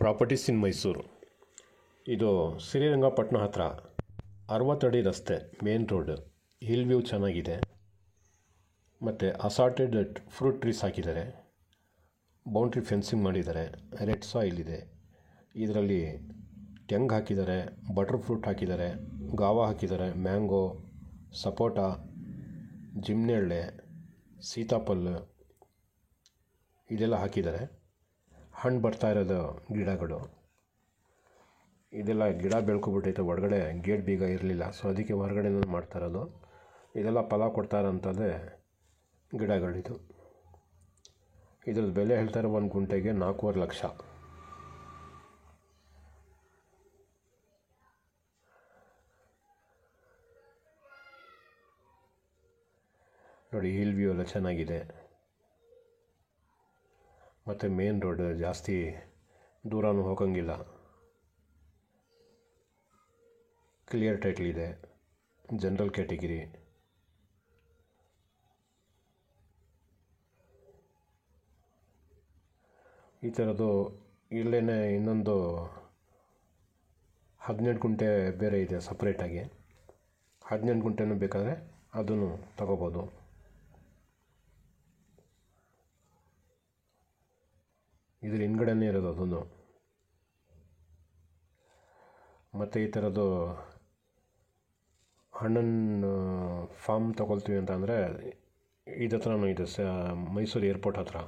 Properties ಇನ್ ಮೈಸೂರು. ಇದು ಶ್ರೀರಂಗಪಟ್ಟಣ ಹತ್ರ 60 ಅಡಿ ರಸ್ತೆ, ಮೇನ್ ರೋಡ್. ಹಿಲ್ ವ್ಯೂ ಚೆನ್ನಾಗಿದೆ. ಮತ್ತು ಅಸಾರ್ಟೆಡ್ ಫ್ರೂಟ್ ಟ್ರೀಸ್ ಹಾಕಿದ್ದಾರೆ. ಬೌಂಡ್ರಿ ಫೆನ್ಸಿಂಗ್ ಮಾಡಿದ್ದಾರೆ. ರೆಡ್ ಸಾಯಿಲ್ ಇದೆ. ಇದರಲ್ಲಿ ತೆಂಗು ಹಾಕಿದ್ದಾರೆ, ಬಟರ್ ಫ್ರೂಟ್ ಹಾಕಿದ್ದಾರೆ, ಗಾವಾ ಹಾಕಿದ್ದಾರೆ, ಮ್ಯಾಂಗೋ, ಸಪೋಟ, ಜಿಮ್ನೆಳ್ಳೆ, ಸೀತಾಫಲ ಇದೆಲ್ಲ ಹಾಕಿದ್ದಾರೆ. ಹಣ್ಣು ಬರ್ತಾ ಇರೋದು ಗಿಡಗಳು ಇದೆಲ್ಲ ಗಿಡ ಬೆಳ್ಕೊಬಿಟ್ಟೈತೆ. ಒಳಗಡೆ ಗೇಟ್ ಬೀಗ ಇರಲಿಲ್ಲ, ಸೊ ಅದಕ್ಕೆ ಹೊರಗಡೆನೇ ಮಾಡ್ತಾ ಇರೋದು. ಇದೆಲ್ಲ ಫಲ ಕೊಡ್ತಾ ಇರೋಂಥದ್ದೇ ಗಿಡಗಳಿದು. ಇದ್ರದ್ದು ಬೆಲೆ ಹೇಳ್ತಾರೆ 1 ಗುಂಟೆಗೆ 4.5 ಲಕ್ಷ. ನೋಡಿ, ಹಿಲ್ ವ್ಯೂ ಎಲ್ಲ ಚೆನ್ನಾಗಿದೆ. ಮತ್ತು ಮೇನ್ ರೋಡ್, ಜಾಸ್ತಿ ದೂರನೂ ಹೋಗಂಗಿಲ್ಲ. ಕ್ಲಿಯರ್ ಟೈಟ್ಲ್ ಇದೆ. General category. ಈ ಥರದ್ದು ಇಲ್ಲೇ ಇನ್ನೊಂದು 18 ಗುಂಟೆ ಬೇರೆ ಇದೆ ಸಪ್ರೇಟಾಗಿ. 18 ಗುಂಟೆನೂ ಬೇಕಾದರೆ ಅದನ್ನು ತಗೋಬೋದು. ಇದ್ರ ಹಿಂದ್ಗಡೆನೇ ಇರೋದು ಅದನ್ನು. ಮತ್ತು ಈ ಥರದ್ದು ಹಣ್ಣನ್ನು ಫಾರ್ಮ್ ತೊಗೊಳ್ತೀವಿ ಅಂತ ಅಂದರೆ ಇದ್ರ ಹತ್ರನೂ ಇದೆ, ಮೈಸೂರು ಏರ್ಪೋರ್ಟ್ ಹತ್ರ.